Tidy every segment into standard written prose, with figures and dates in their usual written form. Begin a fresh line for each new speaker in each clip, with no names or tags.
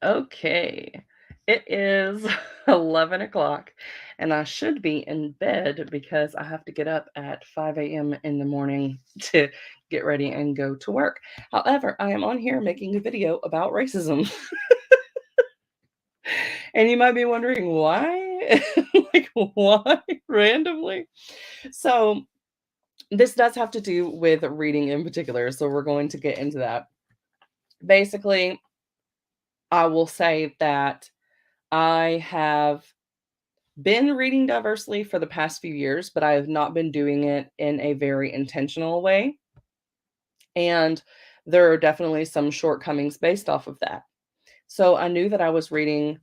Okay. It is 11 o'clock, and I should be in bed because I have to get up at 5 a.m. in the morning to get ready and go to work. However, I am on here making a video about racism. And you might be wondering why? Like, why randomly? So, this does have to do with reading in particular. So, we're going to get into that. Basically, I will say that I have been reading diversely for the past few years, but I have not been doing it in a very intentional way. And there are definitely some shortcomings based off of that. So I knew that I was reading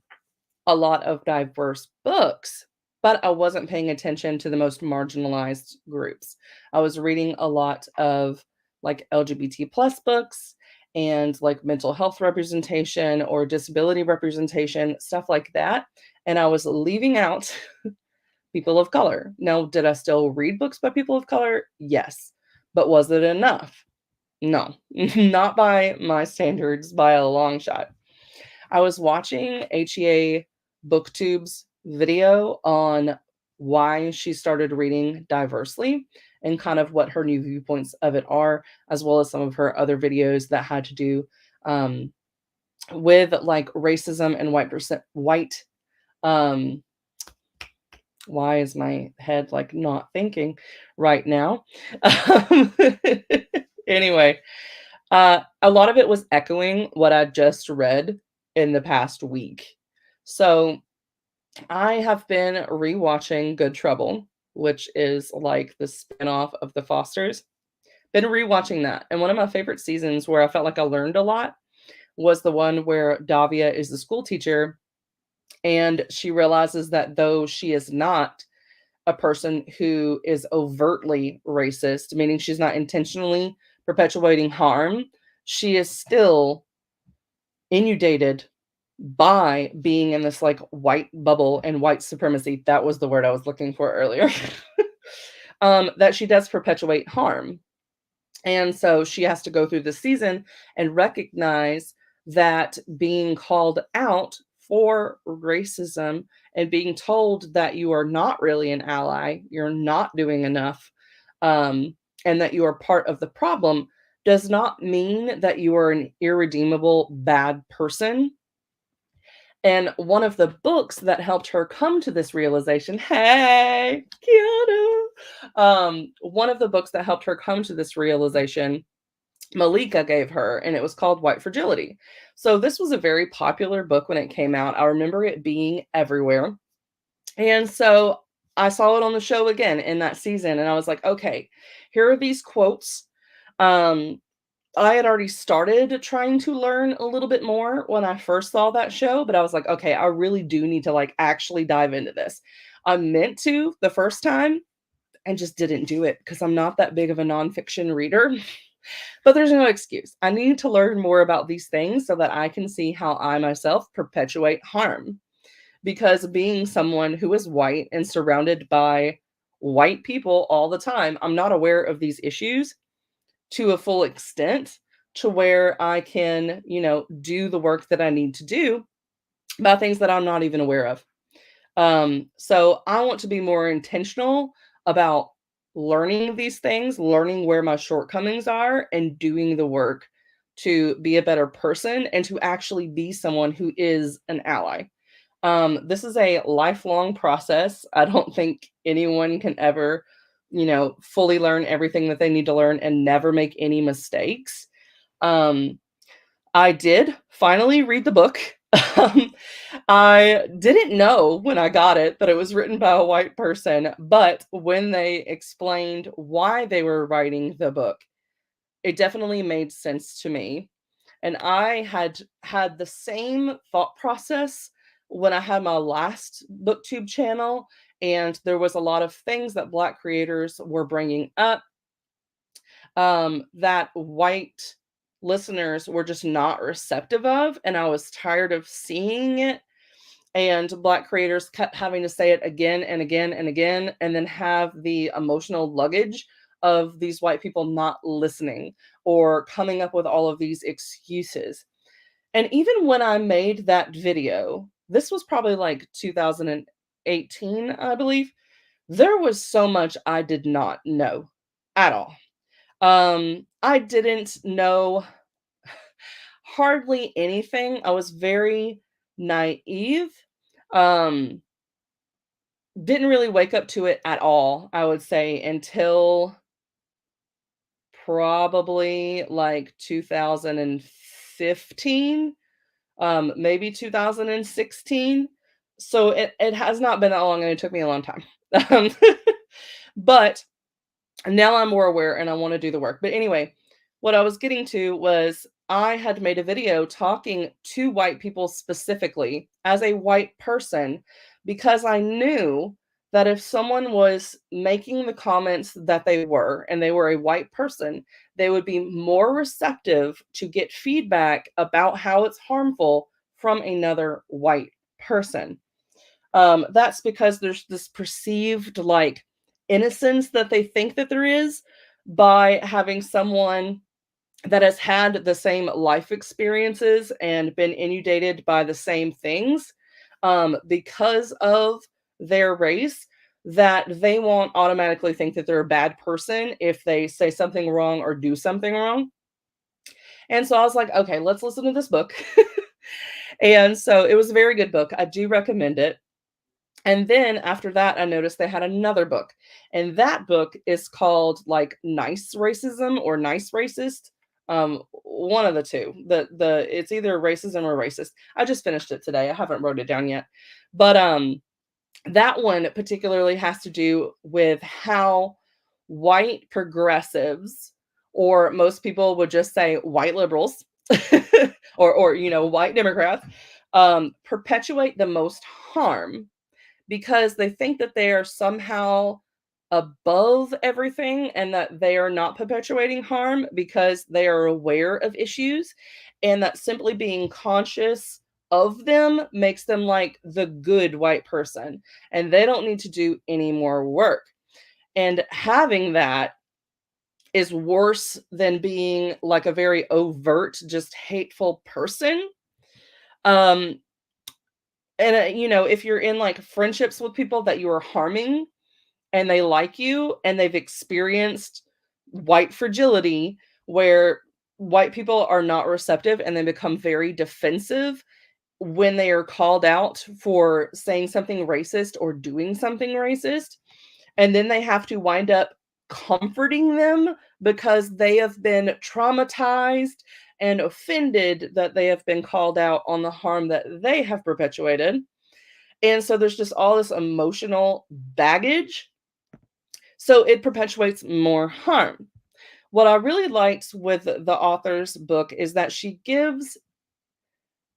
a lot of diverse books, but I wasn't paying attention to the most marginalized groups. I was reading a lot of like LGBT plus books and like mental health representation or disability representation, stuff like that. And I was leaving out people of color. Now, did I still read books by people of color? Yes. But was it enough? No, not by my standards by a long shot. I was watching HEA BookTube's video on why she started reading diversely and kind of what her new viewpoints of it are, as well as some of her other videos that had to do um, with like racism and white um, why is my head like not thinking right now? Um, anyway, a lot of it was echoing what I just read in the past week. So I have been rewatching Good Trouble, which is like the spinoff of The Fosters. Been rewatching that. And one of my favorite seasons where I felt like I learned a lot was the one where Davia is the school teacher and she realizes that though she is not a person who is overtly racist, meaning she's not intentionally perpetuating harm, she is still inundated by being in this like white bubble and white supremacy. That was the word I was looking for earlier. That she does perpetuate harm. And so she has to go through the season and recognize that being called out for racism and being told that you are not really an ally, you're not doing enough, and that you are part of the problem does not mean that you are an irredeemable bad person. And one of the books that helped her come to this realization, hey, Keanu, one of the books that helped her come to this realization Malika gave her, and it was called White Fragility. So this was a very popular book when it came out. I remember it being everywhere. And so I saw it on the show again in that season, and I was like, okay, here are these quotes. Um, I had already started trying to learn a little bit more when I first saw that show, but I was like, okay, I really do need to like actually dive into this. I meant to the first time and just didn't do it because I'm not that big of a nonfiction reader. But there's no excuse. I need to learn more about these things so that I can see how I myself perpetuate harm. Because being someone who is white and surrounded by white people all the time, I'm not aware of these issues to a full extent to where I can, do the work that I need to do about things that I'm not even aware of. So I want to be more intentional about learning these things, learning where my shortcomings are, and doing the work to be a better person and to actually be someone who is an ally. This is a lifelong process. I don't think anyone can ever, fully learn everything that they need to learn and never make any mistakes. Um, I did finally read the book. Um, I didn't know when I got it that it was written by a white person, but when they explained why they were writing the book, it definitely made sense to me. And I had the same thought process when I had my last booktube channel, and there was a lot of things that Black creators were bringing up that white listeners were just not receptive of, and I was tired of seeing it. And Black creators kept having to say it again and again and again, and then have the emotional luggage of these white people not listening or coming up with all of these excuses. And even when I made that video, this was probably like 2018, I believe, there was so much I did not know at all. I didn't know hardly anything. I was very naive. Um, didn't really wake up to it at all, I would say, until probably like 2015, maybe 2016. So it has not been that long, and it took me a long time. Um, but now I'm more aware and I want to do the work. But anyway, what I was getting to was I had made a video talking to white people specifically as a white person because I knew that if someone was making the comments that they were and they were a white person, they would be more receptive to get feedback about how it's harmful from another white person. That's because there's this perceived like innocence that they think that there is by having someone that has had the same life experiences and been inundated by the same things because of their race, that they won't automatically think that they're a bad person if they say something wrong or do something wrong. And so I was like, okay, let's listen to this book. And so it was a very good book. I do recommend it. And then after that, I noticed they had another book, and that book is called like Nice Racism or Nice Racist. One of the two. The it's either racism or racist. I just finished it today. I haven't wrote it down yet. But that one particularly has to do with how white progressives, or most people would just say white liberals, or white Democrats, perpetuate the most harm because they think that they are somehow above everything and that they are not perpetuating harm because they are aware of issues, and that simply being conscious of them makes them like the good white person and they don't need to do any more work. And having that is worse than being like a very overt, just hateful person. Um, and if you're in like friendships with people that you are harming, and they like you and they've experienced white fragility where white people are not receptive and they become very defensive when they are called out for saying something racist or doing something racist, and then they have to wind up comforting them because they have been traumatized and offended that they have been called out on the harm that they have perpetuated. And so there's just all this emotional baggage, so it perpetuates more harm. What I really liked with the author's book is that she gives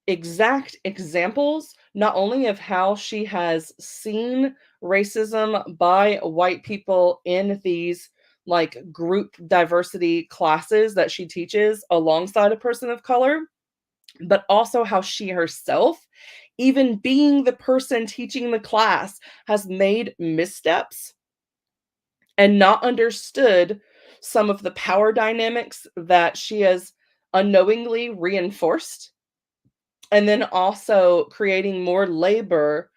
exact examples, not only of how she has seen racism by white people in these like group diversity classes that she teaches alongside a person of color, but also how she herself, even being the person teaching the class, has made missteps and not understood some of the power dynamics that she has unknowingly reinforced, and then also creating more labor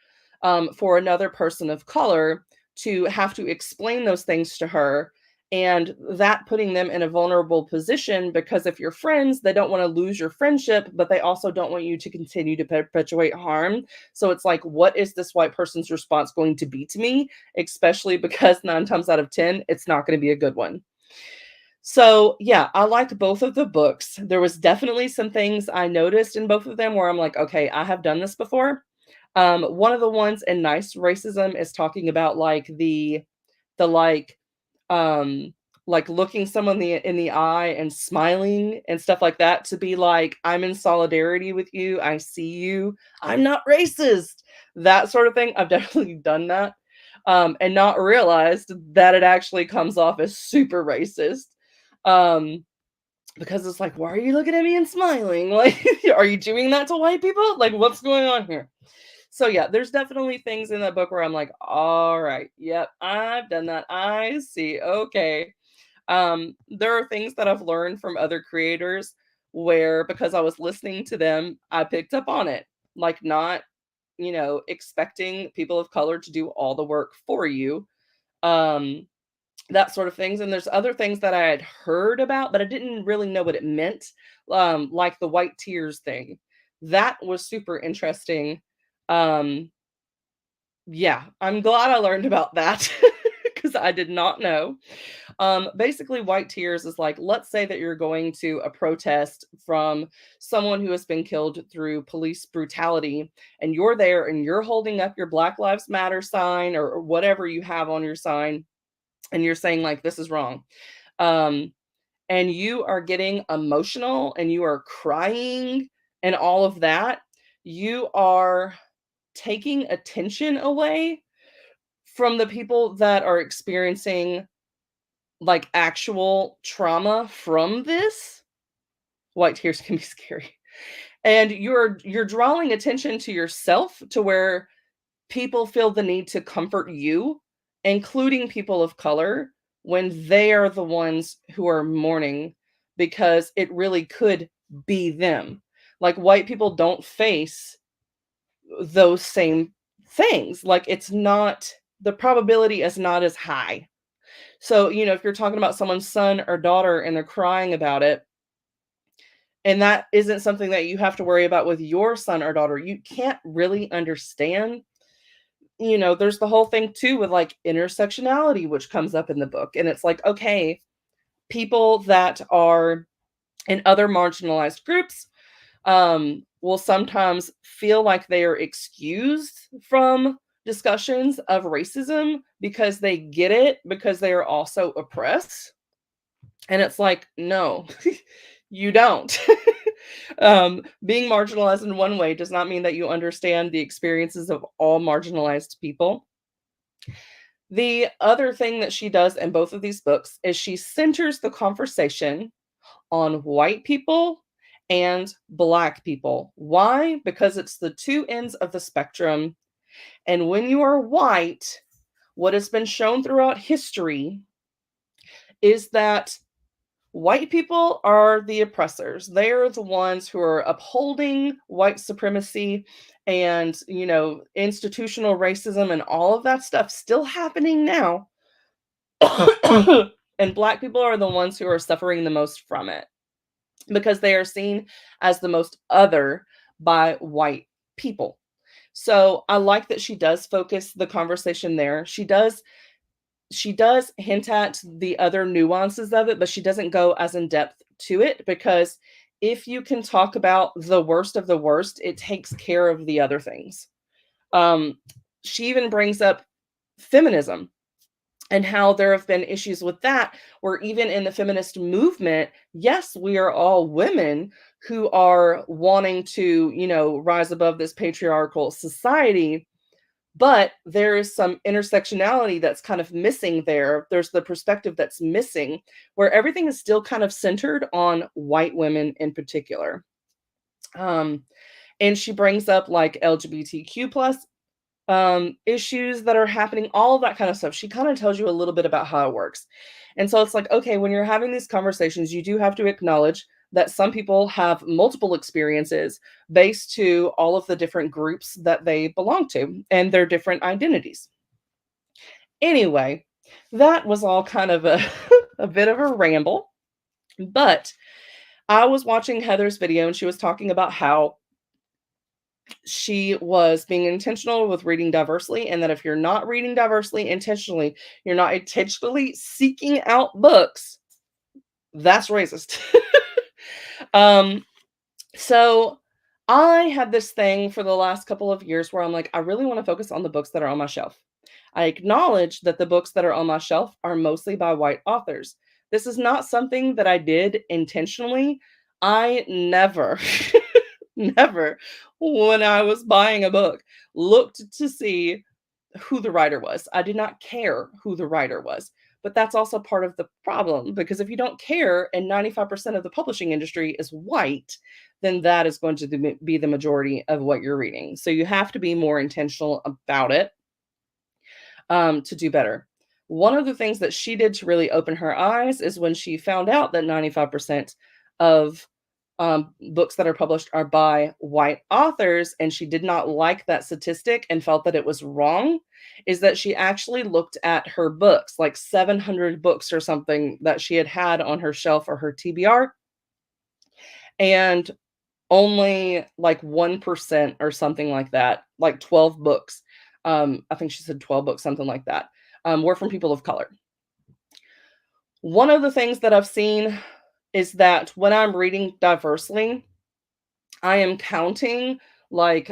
for another person of color to have to explain those things to her, and that putting them in a vulnerable position because if you're friends, they don't want to lose your friendship, but they also don't want you to continue to perpetuate harm. So it's like, what is this white person's response going to be to me? Especially because 9 times out of 10, it's not going to be a good one. So, yeah, I liked both of the books. There was definitely some things I noticed in both of them where I'm like, okay, I have done this before. One of the ones in Nice Racism is talking about like the um like looking someone in the eye and smiling and stuff like that, to be like, I'm in solidarity with you, I see you, I'm not racist. That sort of thing. I've definitely done that. And not realized that it actually comes off as super racist. Um, because it's like, why are you looking at me and smiling? Like, are you doing that to white people? Like, what's going on here? So yeah, there's definitely things in that book where I'm like, all right, yep, I've done that. I see. Okay. There are things that I've learned from other creators where because I was listening to them, I picked up on it. Like not, expecting people of color to do all the work for you. Um, that sort of things. And there's other things that I had heard about, but I didn't really know what it meant. Like the white tears thing. That was super interesting. Um, yeah, I'm glad I learned about that because I did not know. Basically, white tears is like, let's say that you're going to a protest from someone who has been killed through police brutality, and you're there and you're holding up your Black Lives Matter sign or whatever you have on your sign, and you're saying, like, this is wrong. Um, and you are getting emotional and you are crying and all of that. You are taking attention away from the people that are experiencing like actual trauma from this. White tears can be scary. And you're drawing attention to yourself to where people feel the need to comfort you, including people of color, when they are the ones who are mourning because it really could be them. Like white people don't face those same things. Like it's not the probability is not as high. So, if you're talking about someone's son or daughter and they're crying about it, and that isn't something that you have to worry about with your son or daughter, you can't really understand. There's the whole thing too with like intersectionality, which comes up in the book. And it's like, okay, people that are in other marginalized groups will sometimes feel like they are excused from discussions of racism because they get it because they are also oppressed. And it's like, no, you don't. Being marginalized in one way does not mean that you understand the experiences of all marginalized people. The other thing that she does in both of these books is she centers the conversation on white people and black people. Why? Because it's the two ends of the spectrum. And when you are white, what has been shown throughout history is that white people are the oppressors. They are the ones who are upholding white supremacy and, institutional racism and all of that stuff still happening now. And black people are the ones who are suffering the most from it because they are seen as the most other by white people. So I like that she does focus the conversation there. She does hint at the other nuances of it, but she doesn't go as in depth to it because if you can talk about the worst of the worst, it takes care of the other things. Um, she even brings up feminism and how there have been issues with that, where even in the feminist movement, yes, we are all women who are wanting to, rise above this patriarchal society, but there is some intersectionality that's kind of missing there. There's the perspective that's missing, where everything is still kind of centered on white women in particular. Um, and she brings up like LGBTQ plus issues that are happening, all of that kind of stuff. She kind of tells you a little bit about how it works. And so it's like, okay, when you're having these conversations, you do have to acknowledge that some people have multiple experiences based to all of the different groups that they belong to and their different identities. Anyway, that was all kind of a, a bit of a ramble, but I was watching Heather's video and she was talking about how she was being intentional with reading diversely, and that if you're not reading diversely intentionally, you're not intentionally seeking out books, that's racist. um so I had this thing for the last couple of years where I'm like, I really want to focus on the books that are on my shelf. I acknowledge that the books that are on my shelf are mostly by white authors. This is not something that I did intentionally. I never never, when I was buying a book, looked to see who the writer was. I did not care who the writer was. But that's also part of the problem because if you don't care and 95% of the publishing industry is white, then that is going to be the majority of what you're reading. So you have to be more intentional about it to do better. One of the things that she did to really open her eyes is when she found out that 95% of books that are published are by white authors, and she did not like that statistic and felt that it was wrong, is that she actually looked at her books, like 700 books or something that she had had on her shelf or her TBR, and only like 1% or something like that, like 12 books. I think she said 12 books, something like that, were from people of color. One of the things that I've seen is that when I'm reading diversely, I am counting like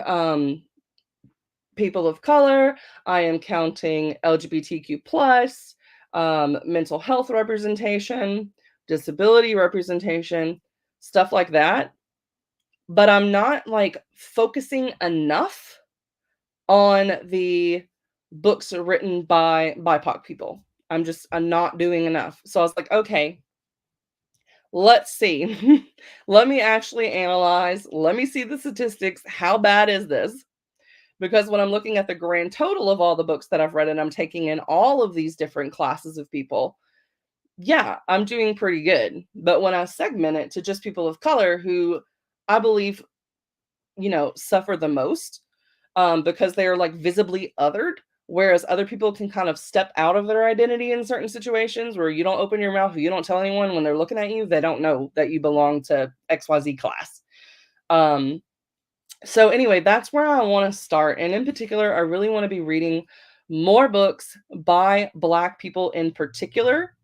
people of color, I am counting LGBTQ plus, mental health representation, disability representation, stuff like that. But I'm not like focusing enough on the books written by BIPOC people. I'm not doing enough. So I was like, okay, let's see. Let me actually analyze. Let me see the statistics. How bad is this? Because when I'm looking at the grand total of all the books that I've read and I'm taking in all of these different classes of people, yeah, I'm doing pretty good. But when I segment it to just people of color who I believe, suffer the most, because they are like visibly othered, whereas other people can kind of step out of their identity in certain situations where you don't open your mouth, you don't tell anyone when they're looking at you, they don't know that you belong to XYZ class. Um, so anyway, that's where I want to start. And in particular, I really want to be reading more books by Black people in particular.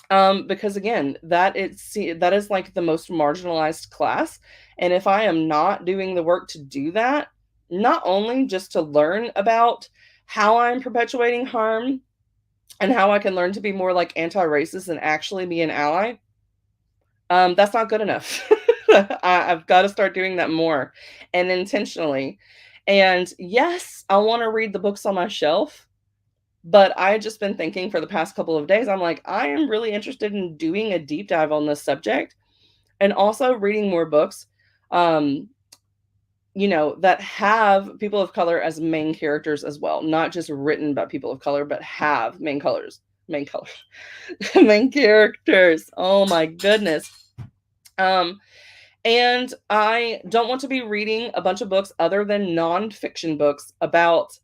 Because again, that is like the most marginalized class. And if I am not doing the work to do that, not only just to learn about how I'm perpetuating harm and how I can learn to be more like anti-racist and actually be an ally, that's not good enough. I've got to start doing that more and intentionally. And yes, I want to read the books on my shelf, but I just been thinking for the past couple of days, I'm like, I am really interested in doing a deep dive on this subject and also reading more books, um, that have people of color as main characters as well, not just written by people of color, but have main colors, main characters. Oh my goodness. Um, and I don't want to be reading a bunch of books other than nonfiction books about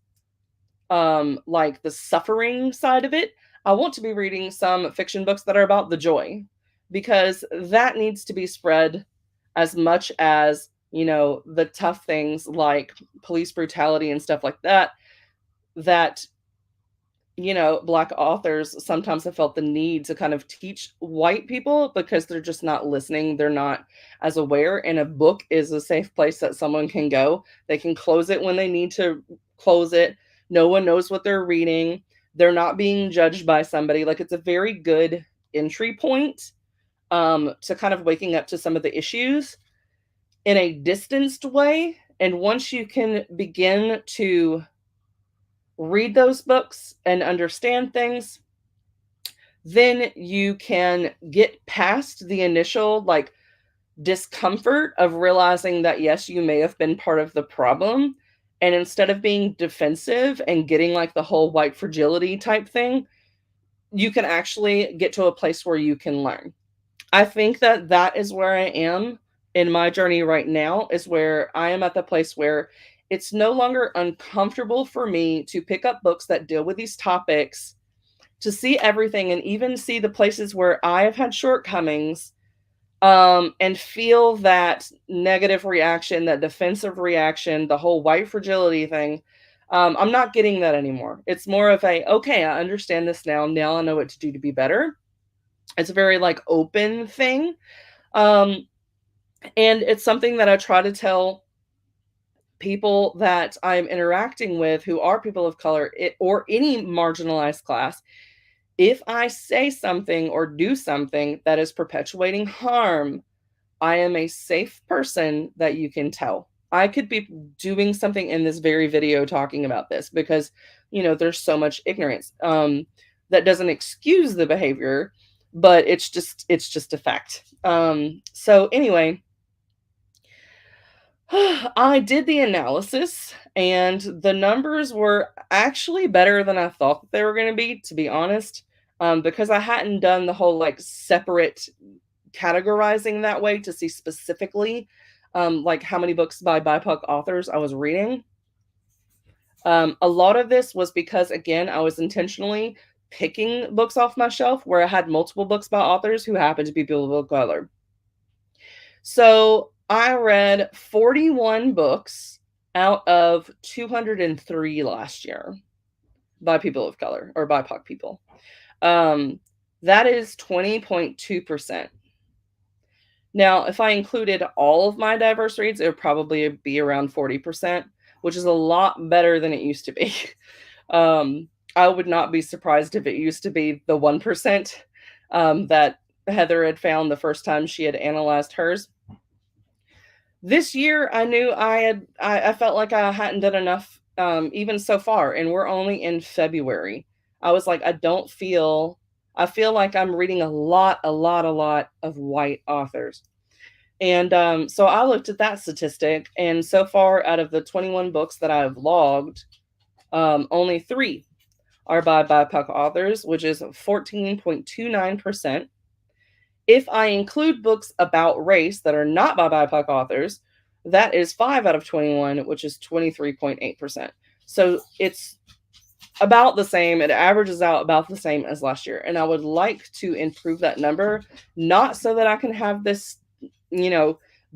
like the suffering side of it. I want to be reading some fiction books that are about the joy, because that needs to be spread as much as, the tough things like police brutality and stuff like that, that Black authors sometimes have felt the need to kind of teach white people because they're just not listening. They're not as aware. And a book is a safe place that someone can go. They can close it when they need to close it. No one knows what they're reading. They're not being judged by somebody. Like, it's a very good entry point, to kind of waking up to some of the issues in a distanced way. And once you can begin to read those books and understand things, then you can get past the initial like discomfort of realizing that yes, you may have been part of the problem. And instead of being defensive and getting like the whole white fragility type thing, you can actually get to a place where you can learn. I think that that is where I am in my journey right now, is where I am at the place where it's no longer uncomfortable for me to pick up books that deal with these topics, to see everything and even see the places where I have had shortcomings, and feel that negative reaction, that defensive reaction, the whole white fragility thing. I'm not getting that anymore. It's more of a, okay, I understand this now. Now I know what to do to be better. It's a very like open thing. Um, and it's something that I try to tell people that I'm interacting with who are people of color, or any marginalized class. If I say something or do something that is perpetuating harm, I am a safe person that you can tell. I could be doing something in this very video talking about this because, there's so much ignorance. That doesn't excuse the behavior, but it's just a fact. So anyway, I did the analysis and the numbers were actually better than I thought they were going to be honest. Because I hadn't done the whole like separate categorizing that way to see specifically like how many books by BIPOC authors I was reading. A lot of this was because, again, I was intentionally picking books off my shelf where I had multiple books by authors who happened to be people of color. So I read 41 books out of 203 last year by people of color or BIPOC people. That is 20.2%. Now, if I included all of my diverse reads, it would probably be around 40%, which is a lot better than it used to be. I would not be surprised if it used to be the 1% that Heather had found the first time she had analyzed hers. This year, I knew I felt like I hadn't done enough, even so far, and we're only in February. I was like, I feel like I'm reading a lot of white authors. And so I looked at that statistic, and so far out of the 21 books that I've logged, only 3 are by BIPOC authors, which is 14.29%. If I include books about race that are not by BIPOC authors, that is 5 out of 21, which is 23.8%. So it's about the same. It averages out about the same as last year. And I would like to improve that number, not so that I can have this,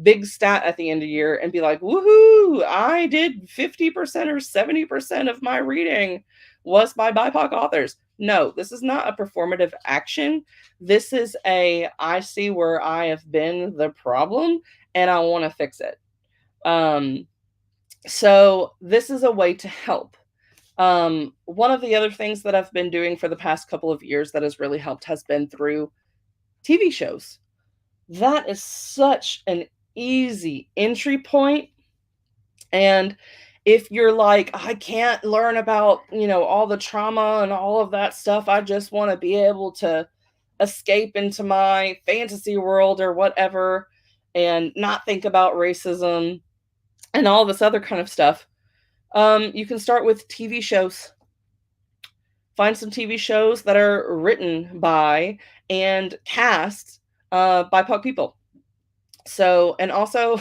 big stat at the end of the year and be like, woohoo, I did 50% or 70% of my reading was by BIPOC authors. No, this is not a performative action. This is I see where I have been the problem and I want to fix it. So this is a way to help. One of the other things that I've been doing for the past couple of years that has really helped has been through TV shows. That is such an easy entry point. And if you're like, I can't learn about, all the trauma and all of that stuff, I just want to be able to escape into my fantasy world or whatever and not think about racism and all this other kind of stuff, you can start with TV shows. Find some TV shows that are written by and cast BIPOC people. So, and also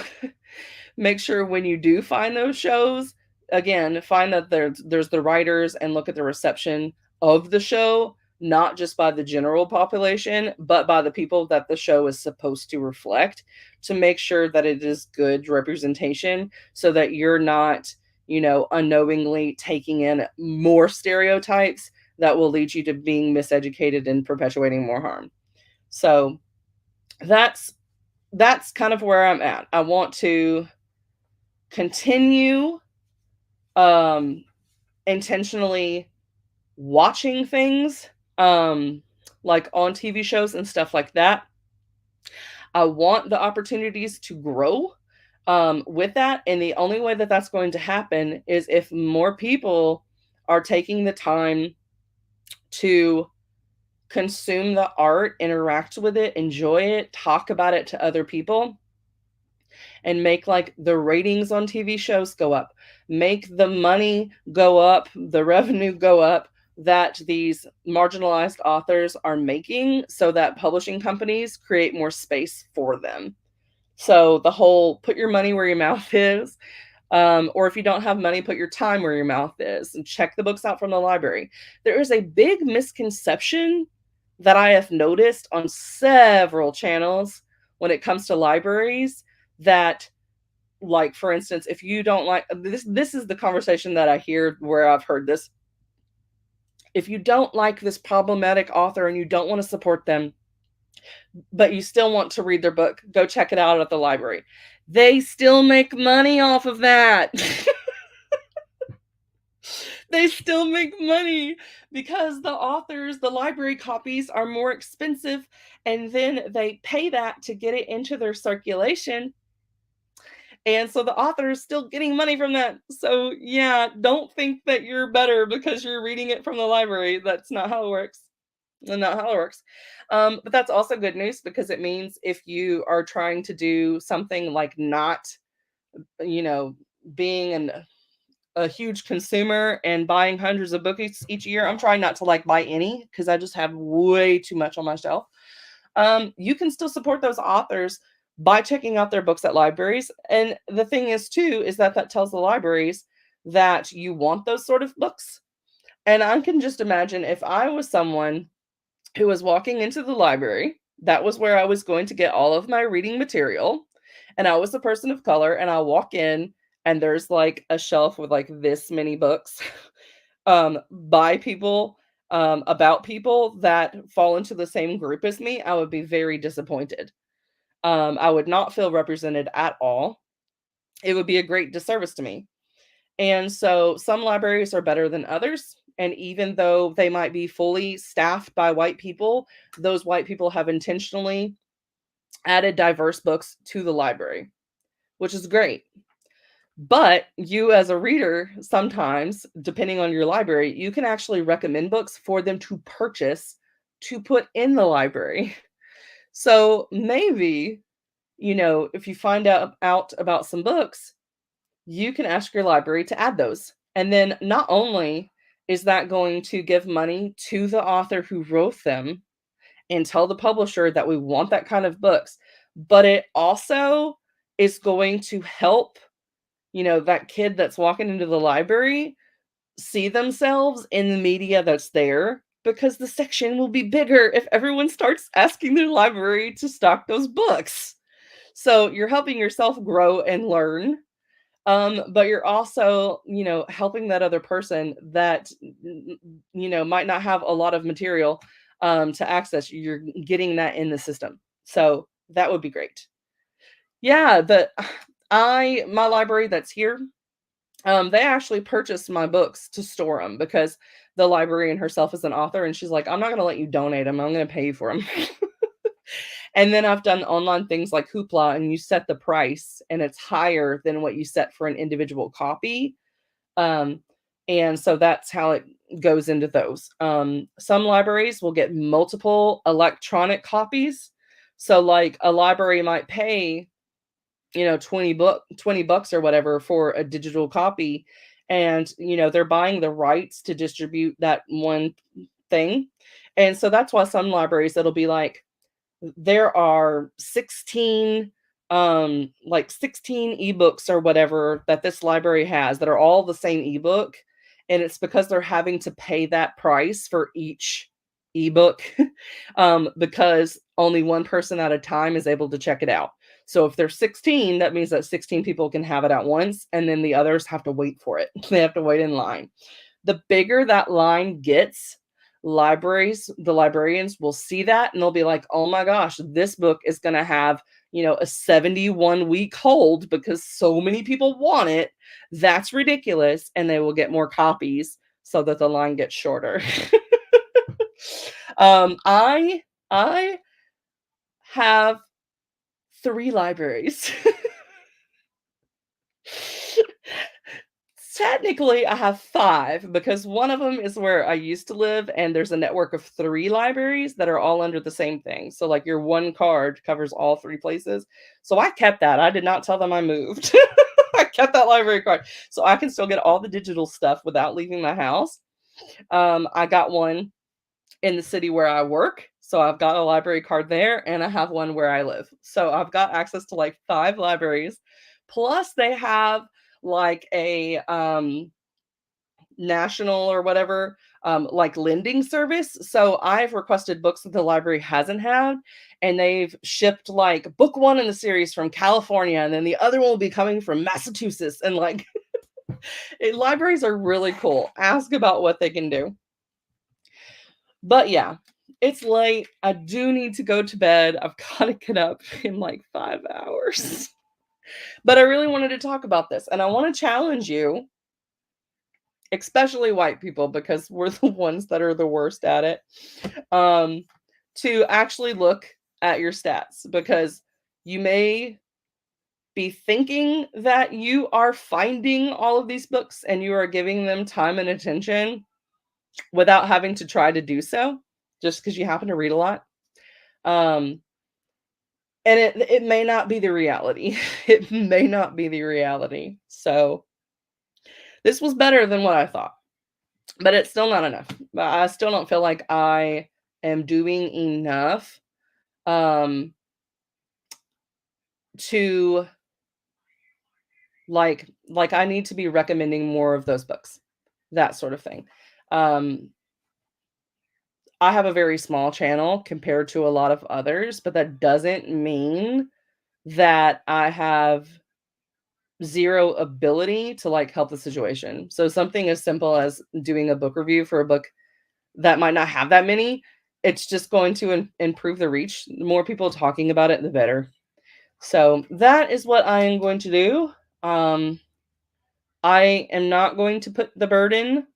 make sure when you do find those shows, again, find that there's the writers and look at the reception of the show, not just by the general population, but by the people that the show is supposed to reflect, to make sure that it is good representation so that you're not, unknowingly taking in more stereotypes that will lead you to being miseducated and perpetuating more harm. So that's kind of where I'm at. I want to continue intentionally watching things like on TV shows and stuff like that. I want the opportunities to grow with that. And the only way that that's going to happen is if more people are taking the time to consume the art, interact with it, enjoy it, talk about it to other people, and make like the ratings on TV shows go up, make the money go up, the revenue go up that these marginalized authors are making, so that publishing companies create more space for them. So the whole put your money where your mouth is, or if you don't have money, put your time where your mouth is, and check the books out from the library. There is a big misconception that I have noticed on several channels when it comes to libraries that, like, for instance, if you don't like this is the conversation that I hear where I've heard this. If you don't like this problematic author and you don't want to support them, but you still want to read their book, go check it out at the library. They still make money off of that. They still make money because the library copies are more expensive, and then they pay that to get it into their circulation. And so the author is still getting money from that. So yeah, don't think that you're better because you're reading it from the library. That's not how it works. Not how it works. But that's also good news, because it means if you are trying to do something like not, being a huge consumer and buying hundreds of books each year. I'm trying not to like buy any because I just have way too much on my shelf. you can still support those authors by checking out their books at libraries. And the thing is, too, is that that tells the libraries that you want those sort of books. And I can just imagine if I was someone who was walking into the library, that was where I was going to get all of my reading material. And I was a person of color, and I walk in, and there's like a shelf with like this many books by people, about people that fall into the same group as me. I would be very disappointed. I would not feel represented at all. It would be a great disservice to me. And so some libraries are better than others. And even though they might be fully staffed by white people, those white people have intentionally added diverse books to the library, which is great. But you, as a reader, sometimes, depending on your library, you can actually recommend books for them to purchase to put in the library. So maybe, if you find out about some books, you can ask your library to add those. And then not only is that going to give money to the author who wrote them and tell the publisher that we want that kind of books, but it also is going to help, that kid that's walking into the library see themselves in the media that's there, because the section will be bigger if everyone starts asking their library to stock those books. So you're helping yourself grow and learn, but you're also, helping that other person that, might not have a lot of material, to access. You're getting that in the system. So that would be great. Yeah, my library that's here, they actually purchased my books to store them because the librarian herself is an author, and she's like, I'm not going to let you donate them. I'm going to pay you for them. And then I've done online things like Hoopla, and you set the price and it's higher than what you set for an individual copy. Um, and so that's how it goes into those. Some libraries will get multiple electronic copies. So like a library might pay, 20 bucks or whatever for a digital copy. And, they're buying the rights to distribute that one thing. And so that's why some libraries, it'll be like, there are 16 like 16 ebooks or whatever that this library has that are all the same ebook, and it's because they're having to pay that price for each ebook because only one person at a time is able to check it out. So if there's 16, that means that 16 people can have it at once, and then the others have to wait for it. They have to wait in line. The bigger that line gets, the librarians will see that, and they'll be like, oh my gosh, this book is going to have, a 71-week hold because so many people want it. That's ridiculous. And they will get more copies so that the line gets shorter. I have 3 libraries. Technically, I have 5 because one of them is where I used to live, and there's a network of 3 libraries that are all under the same thing. So, like, your one card covers all 3 places. So I kept that. I did not tell them I moved. I kept that library card. So I can still get all the digital stuff without leaving my house. I got one in the city where I work. So I've got a library card there, and I have one where I live. So I've got access to like 5 libraries. Plus they have like a national or whatever like lending service. So I've requested books that the library hasn't had, and they've shipped like book 1 in the series from California, and then the other one will be coming from Massachusetts. And like libraries are really cool. Ask about what they can do. But yeah, it's late. I do need to go to bed. I've got to get up in like 5 hours. But I really wanted to talk about this, and I want to challenge you, especially white people, because we're the ones that are the worst at it, to actually look at your stats, because you may be thinking that you are finding all of these books and you are giving them time and attention without having to try to do so, just because you happen to read a lot. And it may not be the reality. It may not be the reality. So this was better than what I thought, but it's still not enough. I still don't feel like I am doing enough um, to like I need to be recommending more of those books, that sort of thing. Um, I have a very small channel compared to a lot of others, but that doesn't mean that I have 0 ability to, like, help the situation. So something as simple as doing a book review for a book that might not have that many, it's just going to improve the reach. The more people talking about it, the better. So that is what I am going to do. Um, I am not going to put the burden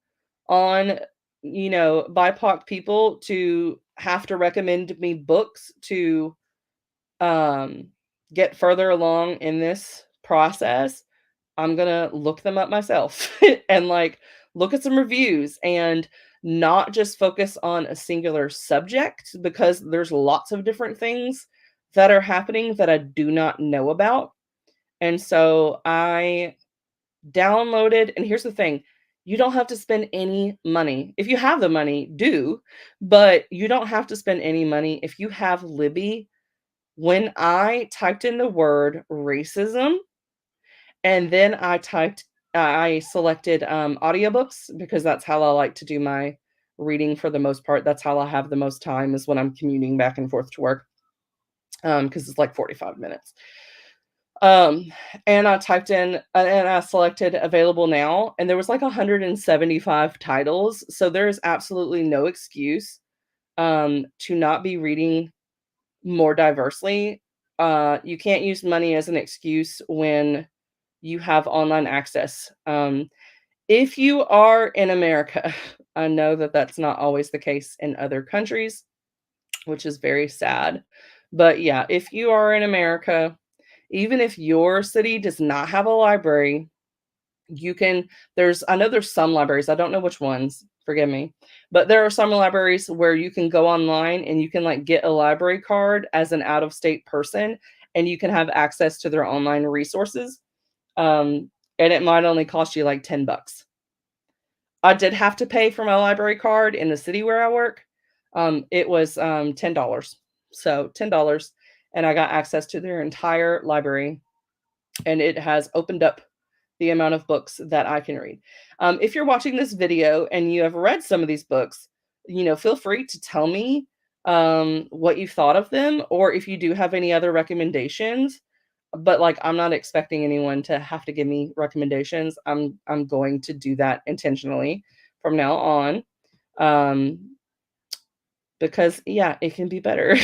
on, BIPOC people to have to recommend me books to um, get further along in this process. I'm gonna look them up myself and like look at some reviews and not just focus on a singular subject because there's lots of different things that are happening that I do not know about. And so I downloaded, and here's the thing, you don't have to spend any money. If you have the money, do, but you don't have to spend any money if you have Libby. When I typed in the word racism and then I selected, audiobooks because that's how I like to do my reading for the most part. That's how I have the most time is when I'm commuting back and forth to work, because it's like 45 minutes. Um, and I typed in and I selected available now, and there was like 175 titles, so there is absolutely no excuse, to not be reading more diversely. You can't use money as an excuse when you have online access. If you are in America, I know that that's not always the case in other countries, which is very sad. But yeah, if you are in America, even if your city does not have a library, you can I know there's some libraries, I don't know which ones, forgive me, but there are some libraries where you can go online and you can like get a library card as an out of state person and you can have access to their online resources. Um, and it might only cost you like 10 bucks. I did have to pay for my library card in the city where I work. It was $10. So $10 and I got access to their entire library and it has opened up the amount of books that I can read. If you're watching this video and you have read some of these books, feel free to tell me what you thought of them or if you do have any other recommendations. But like I'm not expecting anyone to have to give me recommendations. I'm going to do that intentionally from now on. Um, because yeah, it can be better.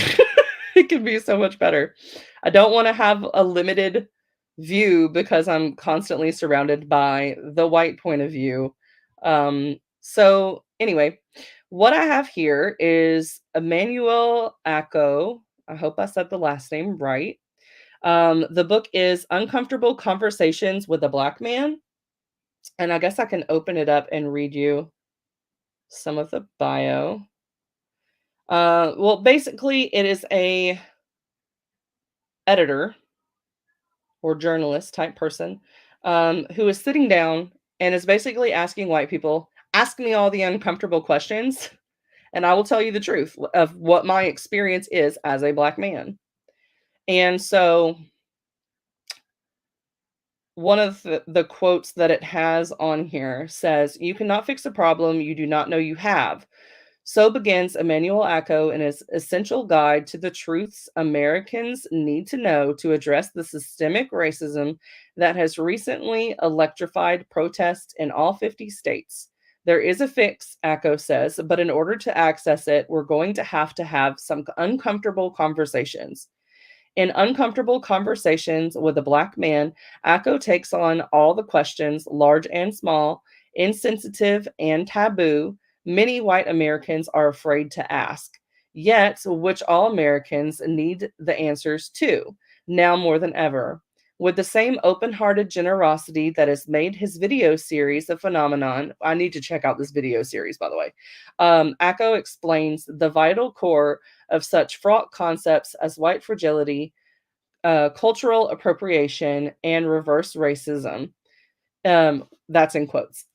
It can be so much better. I don't want to have a limited view because I'm constantly surrounded by the white point of view. So anyway, what I have here is Emmanuel Acco. I hope I said the last name right. The book is Uncomfortable Conversations with a Black Man. And I guess I can open it up and read you some of the bio. Well, basically, it is a editor or journalist type person who is sitting down and is basically asking white people, ask me all the uncomfortable questions, and I will tell you the truth of what my experience is as a black man. And so one of the quotes that it has on here says, "You cannot fix a problem you do not know you have." So begins Emmanuel Acco in his essential guide to the truths Americans need to know to address the systemic racism that has recently electrified protests in all 50 states. There is a fix, Acco says, but in order to access it, we're going to have some uncomfortable conversations. In Uncomfortable Conversations with a Black Man, Acco takes on all the questions, large and small, insensitive and taboo, many white Americans are afraid to ask, yet which all Americans need the answers to, now more than ever. With the same open hearted generosity that has made his video series a phenomenon, I need to check out this video series, by the way. Acco explains the vital core of such fraught concepts as white fragility, cultural appropriation, and reverse racism. That's in quotes.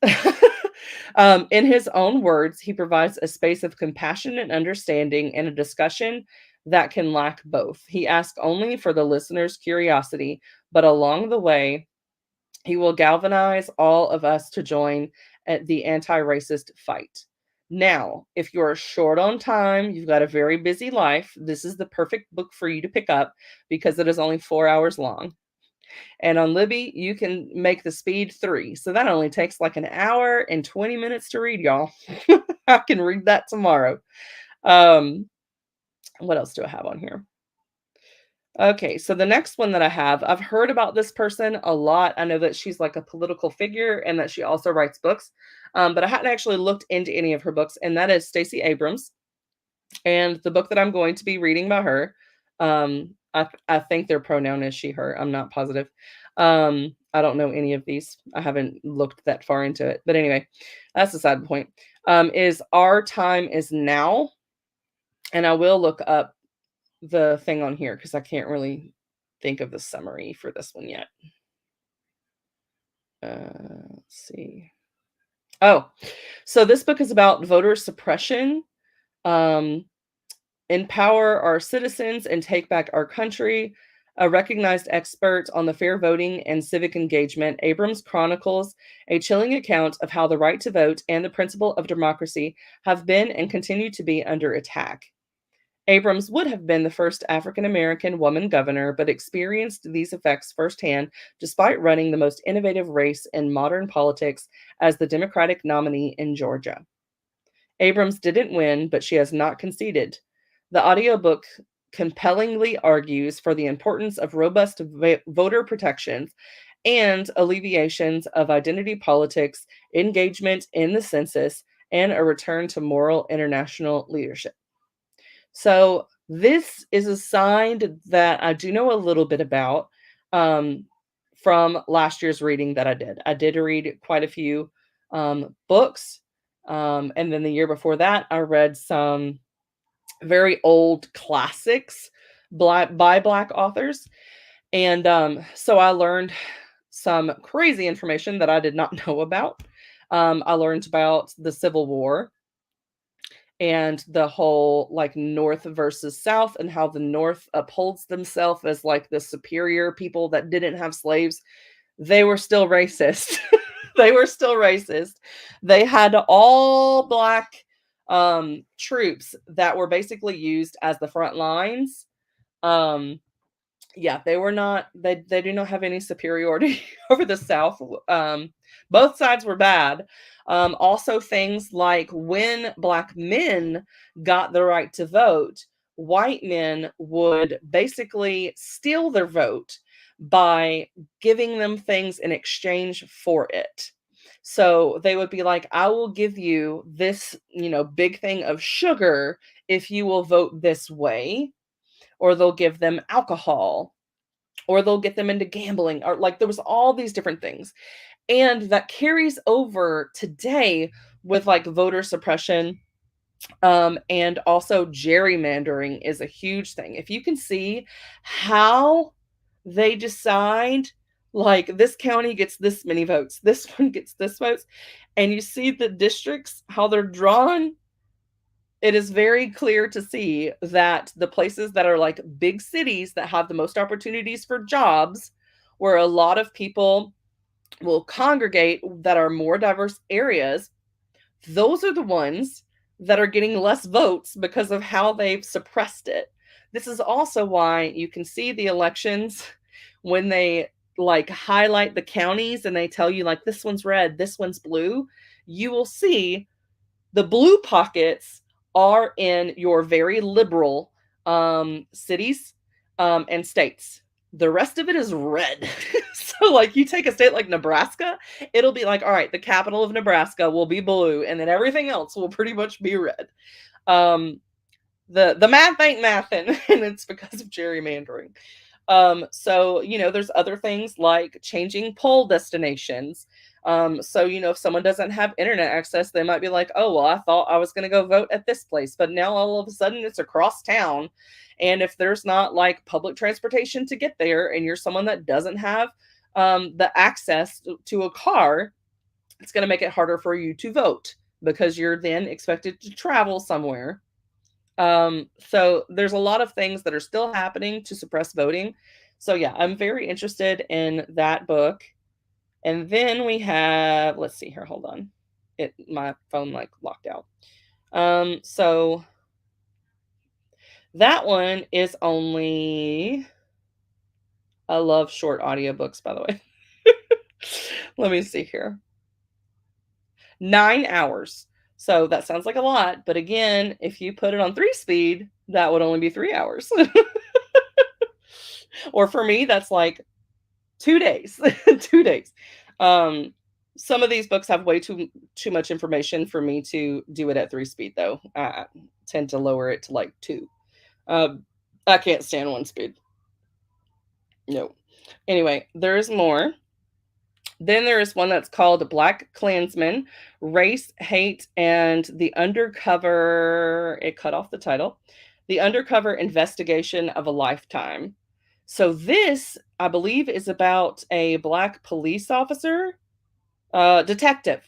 In his own words, he provides a space of compassion and understanding and a discussion that can lack both. He asks only for the listener's curiosity, but along the way, he will galvanize all of us to join at the anti-racist fight. Now, if you're short on time, you've got a very busy life, this is the perfect book for you to pick up because it is only 4 hours long. And on Libby, you can make the speed 3. So that only takes like an hour and 20 minutes to read, y'all. I can read that tomorrow. Um, what else do I have on here? Okay, so the next one that I have, I've heard about this person a lot. I know that she's like a political figure and that she also writes books, but I hadn't actually looked into any of her books, and that is Stacey Abrams. And the book that I'm going to be reading by her, I think their pronoun is she, her. I'm not positive. I don't know any of these. I haven't looked that far into it. But anyway, that's the side point. Is Our Time Is Now. And I will look up the thing on here because I can't really think of the summary for this one yet. Let's see. Oh, so this book is about voter suppression. Um, Empower our citizens and take back our country. A recognized expert on the fair voting and civic engagement, Abrams chronicles a chilling account of how the right to vote and the principle of democracy have been and continue to be under attack. Abrams would have been the first African American woman governor, but experienced these effects firsthand despite running the most innovative race in modern politics as the Democratic nominee in Georgia. Abrams didn't win, but she has not conceded. The audiobook compellingly argues for the importance of robust voter protections and alleviations of identity politics, engagement in the census, and a return to moral international leadership. So this is a side that I do know a little bit about um, from last year's reading that I did. I did read quite a few books. And then the year before that, I read some very old classics by Black authors. And so I learned some crazy information that I did not know about. I learned about the Civil War and the whole like North versus South and how the North upholds themselves as like the superior people that didn't have slaves. They were still racist. They were still racist. They had all Black troops that were basically used as the front lines. Um, yeah, they were not, they do not have any superiority over the South. Both sides were bad. Also things like when Black men got the right to vote, white men would basically steal their vote by giving them things in exchange for it. So they would be like, I will give you this, big thing of sugar if you will vote this way, or they'll give them alcohol, or they'll get them into gambling, or like there was all these different things. And that carries over today with like voter suppression, and also gerrymandering is a huge thing. If you can see how they decide like this county gets this many votes, this one gets this votes, and you see the districts, how they're drawn, it is very clear to see that the places that are like big cities that have the most opportunities for jobs, where a lot of people will congregate that are more diverse areas, those are the ones that are getting less votes because of how they've suppressed it. This is also why you can see the elections when they like highlight the counties and they tell you like this one's red, this one's blue. You will see the blue pockets are in your very liberal cities and states. The rest of it is red. So, like, you take a state like Nebraska, it'll be like, all right, the capital of Nebraska will be blue, and then everything else will pretty much be red. The math ain't mathin', and it's because of gerrymandering. So, there's other things like changing poll destinations. So, if someone doesn't have internet access, they might be like, oh, well, I thought I was going to go vote at this place, but now all of a sudden it's across town. And if there's not like public transportation to get there, and you're someone that doesn't have the access to a car, it's going to make it harder for you to vote because you're then expected to travel somewhere. So there's a lot of things that are still happening to suppress voting. So yeah, I'm very interested in that book. And then we have, let's see here, hold on. My phone like locked out. So that one is only, I love short audiobooks, by the way. Let me see here. 9 hours. So that sounds like a lot, but again, if you put it on 3 speed, that would only be 3 hours. Or for me, that's like 2 days. 2 days. Um, some of these books have way too much information for me to do it at 3 speed, though. I tend to lower it to like 2. Um, I can't stand 1 speed. No. Anyway, there's more. Then there is one that's called Black Klansman, Race, Hate, and the Undercover. It cut off the title. The Undercover Investigation of a Lifetime. So this, I believe, is about a Black police officer, Detective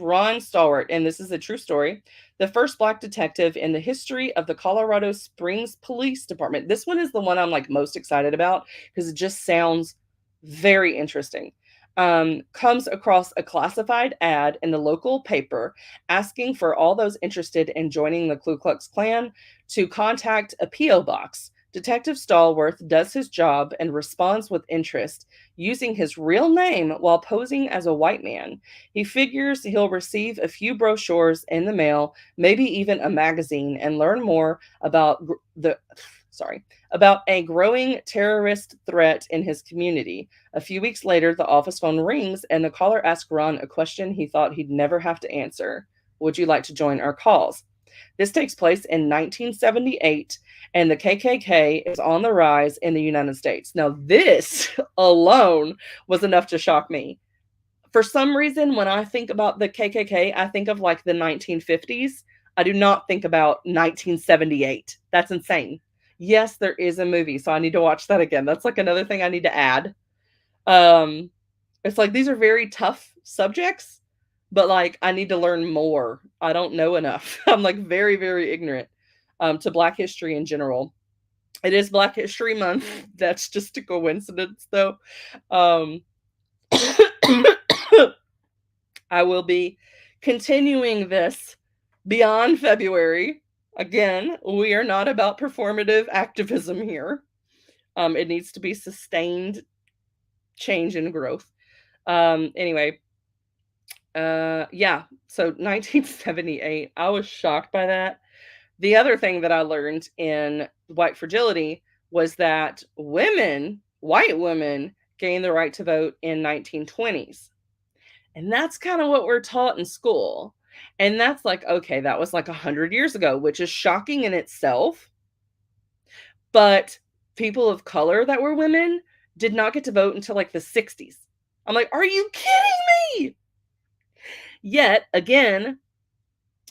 Ron Stallworth, and this is a true story. The first Black detective in the history of the Colorado Springs Police Department. This one is the one I'm like most excited about because it just sounds very interesting. Comes across a classified ad in the local paper asking for all those interested in joining the Ku Klux Klan to contact a P.O. box. Detective Stallworth does his job and responds with interest, using his real name while posing as a white man. He figures he'll receive a few brochures in the mail, maybe even a magazine, and learn more about about a growing terrorist threat in his community. A few weeks later, the office phone rings and the caller asks Ron a question he thought he'd never have to answer. Would you like to join our cause? This takes place in 1978, and the KKK is on the rise in the United States. Now, this alone was enough to shock me. For some reason, when I think about the KKK, I think of like the 1950s. I do not think about 1978. That's insane. Yes, there is a movie, so I need to watch that again. That's like another thing I need to add. Um, it's like these are very tough subjects, but like I need to learn more. I don't know enough. I'm like very, very ignorant to Black history in general. It is Black History Month. That's just a coincidence, though. Um, I will be continuing this beyond February. Again, we are not about performative activism here. It needs to be sustained change and growth. Anyway, yeah, so 1978, I was shocked by that. The other thing that I learned in white fragility was that women, white women, gained the right to vote in 1920s. And that's kind of what we're taught in school. And that's like, okay, that was like 100 years ago, which is shocking in itself. But people of color that were women did not get to vote until like the 60s. I'm like, are you kidding me? Yet again,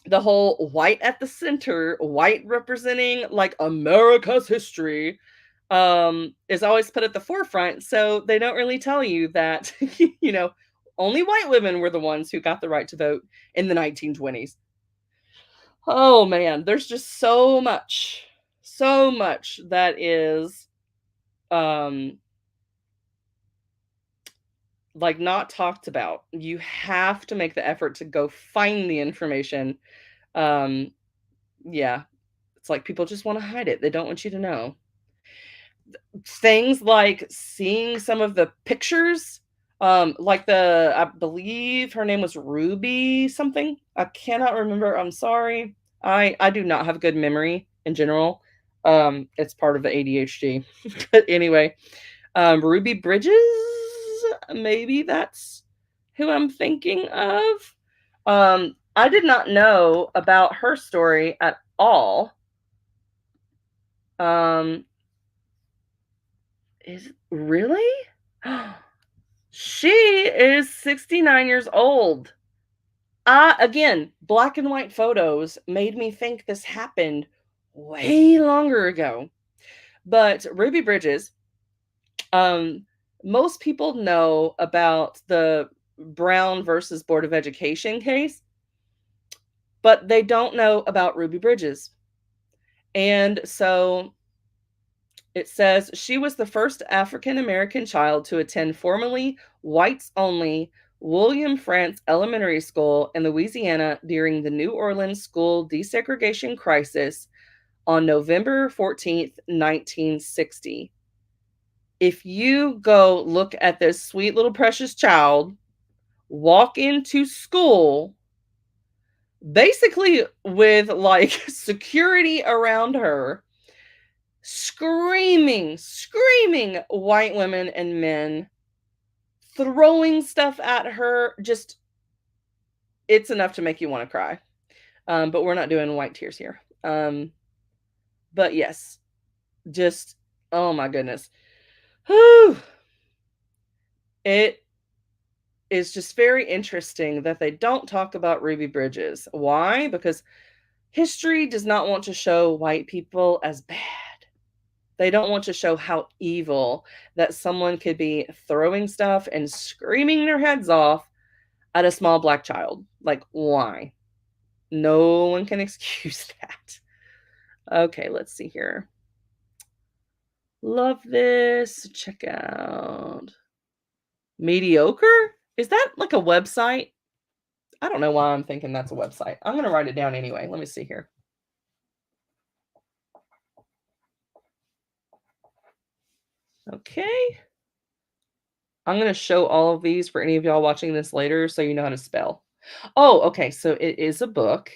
the whole white at the center, white representing like America's history, is always put at the forefront. So they don't really tell you that, you know, only white women were the ones who got the right to vote in the 1920s. Oh man, there's just so much that is um like not talked about. You have to make the effort to go find the information. Um yeah, it's like people just want to hide it. They don't want you to know. Things like seeing some of the pictures, like I believe her name was Ruby something. I cannot remember. I'm sorry. I do not have good memory in general. It's part of the ADHD. But anyway, Ruby Bridges, maybe that's who I'm thinking of. I did not know about her story at all. Um, is really? She is 69 years old. Again, black and white photos made me think this happened way longer ago. But Ruby Bridges, um, most people know about the Brown versus Board of Education case, but they don't know about Ruby Bridges. And so it says she was the first African American child to attend formerly whites only William Frantz Elementary School in Louisiana during the New Orleans school desegregation crisis on November 14th, 1960. If you go look at this sweet little precious child walk into school basically with like security around her, screaming white women and men, throwing stuff at her, just it's enough to make you want to cry. But we're not doing white tears here. But yes, just oh my goodness. Whew. It is just very interesting that they don't talk about Ruby Bridges. Why? Because history does not want to show white people as bad. They don't want to show how evil that someone could be throwing stuff and screaming their heads off at a small black child. Like, why? No one can excuse that. Okay, let's see here. Love this. Check out Mediocre. Is that like a website? I don't know why I'm thinking that's a website. I'm going to write it down anyway. Let me see here. Okay. I'm going to show all of these for any of y'all watching this later so you know how to spell. Oh, okay. So it is a book.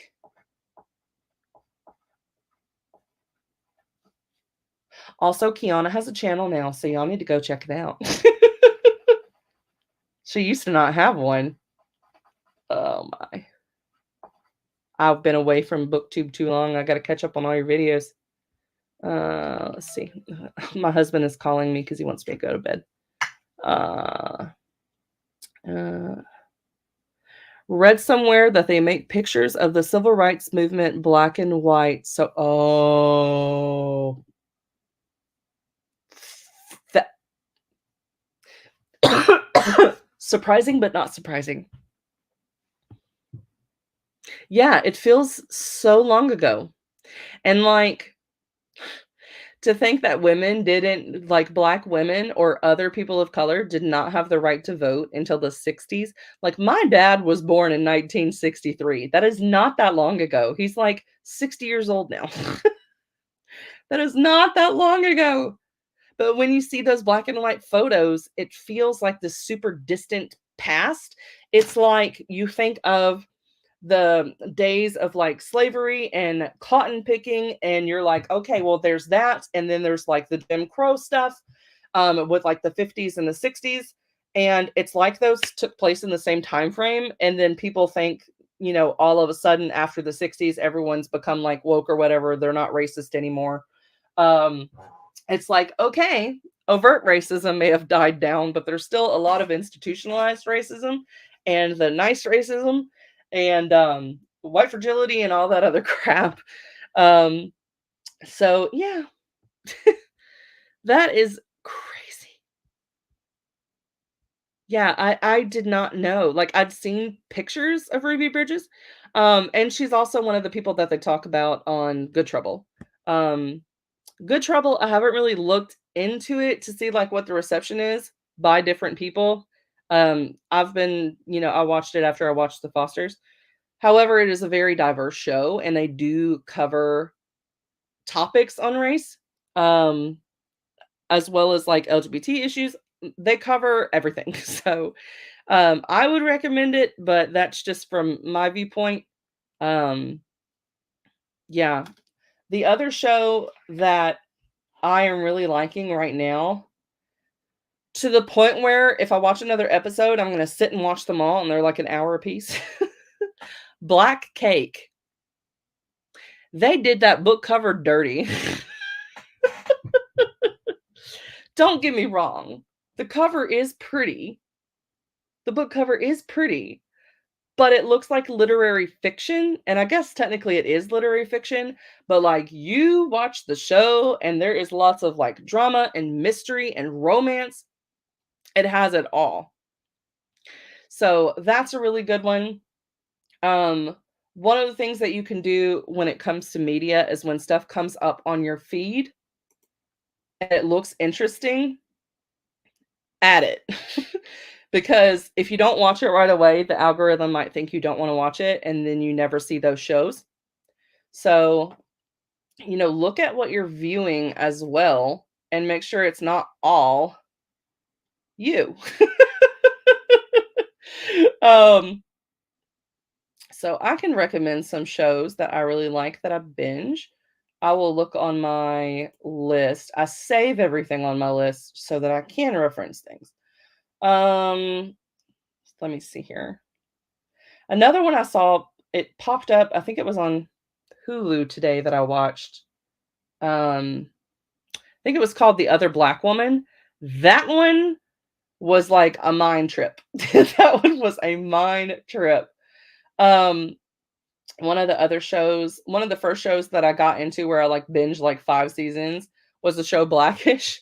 Also, Kiana has a channel now, so y'all need to go check it out. She used to not have one. Oh my. I've been away from BookTube too long. I got to catch up on all your videos. Let's see. My husband is calling me because he wants me to go to bed. Read somewhere that they make pictures of the civil rights movement black and white. So, that surprising, but not surprising. Yeah, it feels so long ago. And like, to think that women didn't like black women or other people of color did not have the right to vote until the 60s. Like my dad was born in 1963. That is not that long ago. He's like 60 years old now. That is not that long ago. But when you see those black and white photos, it feels like this super distant past. It's like you think of the days of like slavery and cotton picking, and you're like, okay, well, there's that. And then there's like the Jim Crow stuff with like the 50s and the 60s. And it's like those took place in the same time frame. And then people think, all of a sudden after the 60s, everyone's become like woke or whatever. They're not racist anymore. It's like, okay, overt racism may have died down, but there's still a lot of institutionalized racism and the nice racism and white fragility and all that other crap. So yeah, that is crazy. Yeah, I did not know. Like I'd seen pictures of Ruby Bridges. And she's also one of the people that they talk about on Good Trouble. Good Trouble, I haven't really looked into it to see like what the reception is by different people. I've been, I watched it after I watched The Fosters. However, it is a very diverse show and they do cover topics on race, as well as like LGBT issues. They cover everything. So I would recommend it, but that's just from my viewpoint. Um, yeah. The other show that I am really liking right now, to the point where if I watch another episode, I'm going to sit and watch them all, and they're like an hour apiece. Black Cake. They did that book cover dirty. Don't get me wrong. The cover is pretty. The book cover is pretty, but it looks like literary fiction. And I guess technically it is literary fiction, but like you watch the show and there is lots of like drama and mystery and romance. It has it all. So that's a really good one. One of the things that you can do when it comes to media is when stuff comes up on your feed and it looks interesting, add it. Because if you don't watch it right away, the algorithm might think you don't wanna watch it, and then you never see those shows. So, look at what you're viewing as well and make sure it's not all you. Um, so I can recommend some shows that I really like that I binge. I will look on my list. I save everything on my list so that I can reference things. Um, let me see here. Another one I saw, it popped up, I think it was on Hulu today that I watched. I think it was called The Other Black Woman. That one was like a mind trip. That one was a mind trip. Um, one of the first shows that I got into where I like binge like 5 seasons was the show Blackish.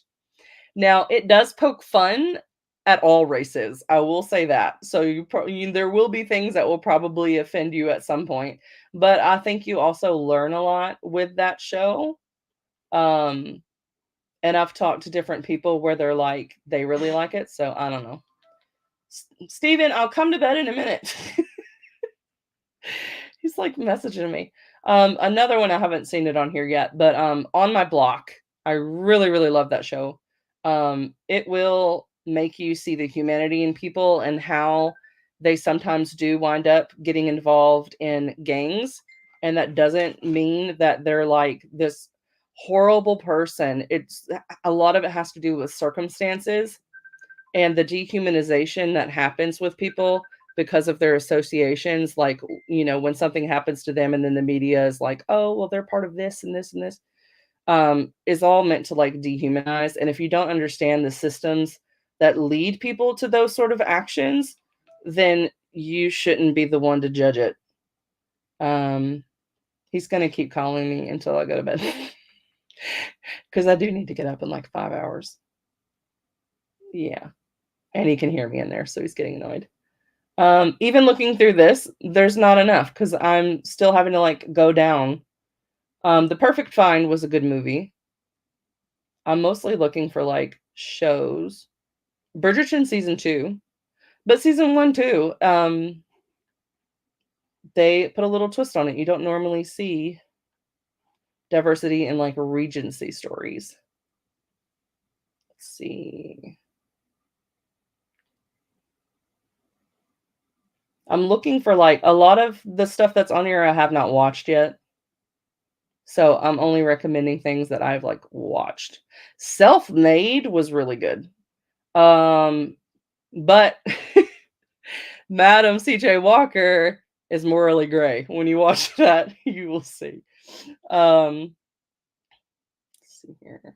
Now, it does poke fun at all races. I will say that. So there will be things that will probably offend you at some point, but I think you also learn a lot with that show. Um, and I've talked to different people where they're like they really like it, so I don't know. Steven, I'll come to bed in a minute. He's like messaging me. Another one I haven't seen it on here yet, but On My Block. I really, really love that show. It will make you see the humanity in people and how they sometimes do wind up getting involved in gangs. And that doesn't mean that they're like this horrible person. It's a lot of it has to do with circumstances and the dehumanization that happens with people because of their associations, like, when something happens to them and then the media is like, oh, well, they're part of this and this and this, is all meant to like dehumanize. And if you don't understand the systems that lead people to those sort of actions, then you shouldn't be the one to judge it. um he's going to keep calling me until I go to bed. Because I do need to get up in like 5 hours. Yeah, and he can hear me in there, so he's getting annoyed. Even looking through this, there's not enough because I'm still having to like go down. The Perfect Find was a good movie. I'm mostly looking for like shows. Bridgerton season 2, but season 1 too. They put a little twist on it. You don't normally see diversity in like Regency stories. Let's see. I'm looking for like a lot of the stuff that's on here I have not watched yet. So I'm only recommending things that I've like watched. Self-Made was really good. Um, but Madam CJ Walker is morally gray. When you watch that, you will see. Let's see here.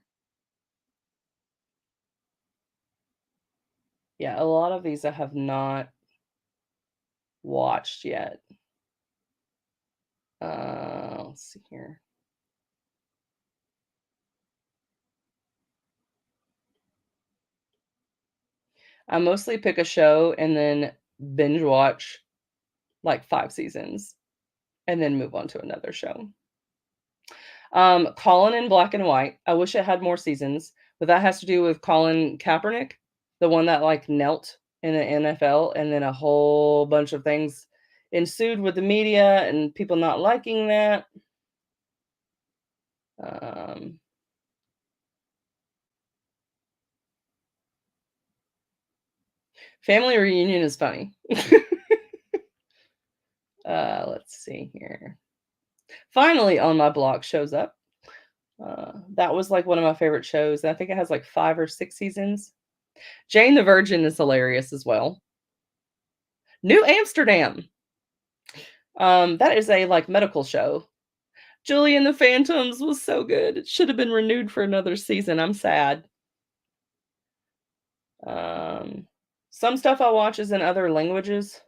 Yeah, a lot of these I have not watched yet. Let's see here. I mostly pick a show and then binge watch like 5 seasons and then move on to another show. Colin in Black and White. I wish it had more seasons, but that has to do with Colin Kaepernick, the one that like knelt in the NFL, and then a whole bunch of things ensued with the media and people not liking that. Um, Family Reunion is funny. Let's see here. Finally, On My Block shows up. That was like one of my favorite shows. I think it has like 5 or 6 seasons. Jane the Virgin is hilarious as well. New Amsterdam. That is a like medical show. Julie and the Phantoms was so good. It should have been renewed for another season. I'm sad. Um, some stuff I watch is in other languages.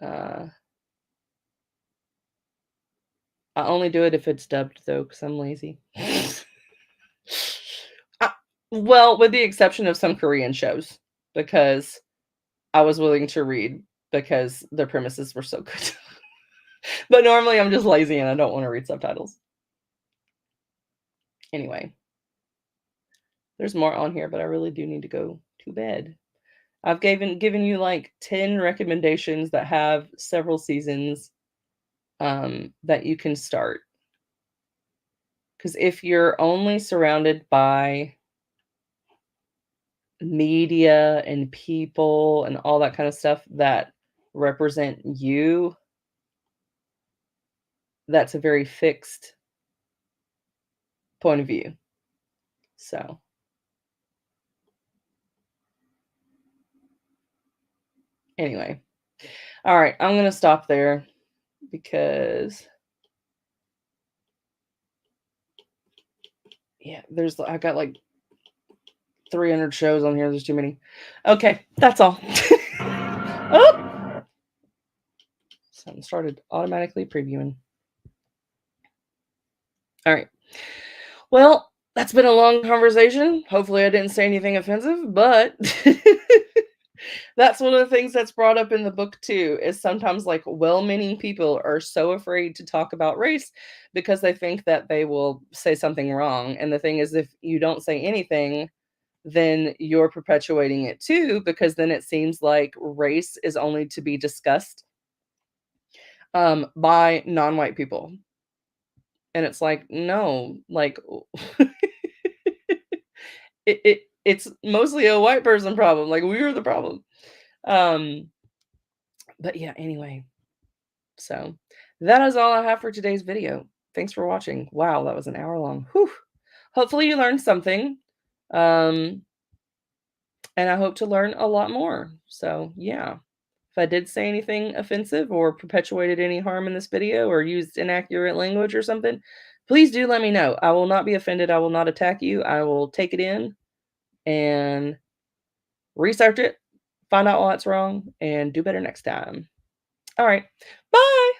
Uh, I only do it if it's dubbed though, because I'm lazy. Uh, well, with the exception of some Korean shows, because I was willing to read because their premises were so good. But normally I'm just lazy and I don't wanna read subtitles. Anyway, there's more on here, but I really do need to go to bed. I've given you, like, 10 recommendations that have several seasons, that you can start. Because if you're only surrounded by media and people and all that kind of stuff that represent you, that's a very fixed point of view. So, anyway. Alright, I'm gonna stop there because, yeah, I got, like, 300 shows on here, there's too many. Okay, that's all. Oh! Something started automatically previewing. Alright. Well, that's been a long conversation. Hopefully, I didn't say anything offensive, but that's one of the things that's brought up in the book too, is sometimes, like, well-meaning people are so afraid to talk about race because they think that they will say something wrong, and the thing is if you don't say anything, then you're perpetuating it too, because then it seems like race is only to be discussed, by non-white people, and it's like, no, like, it's mostly a white person problem, like, we're the problem. Um, but yeah, anyway, so that is all I have for today's video. Thanks for watching. Wow, that was an hour long. Whew. Hopefully you learned something, um, and I hope to learn a lot more. So, yeah. If I did say anything offensive or perpetuated any harm in this video or used inaccurate language or something, please do let me know. I will not be offended. I will not attack you. I will take it in and research it, find out why it's wrong, and do better next time. All right. Bye.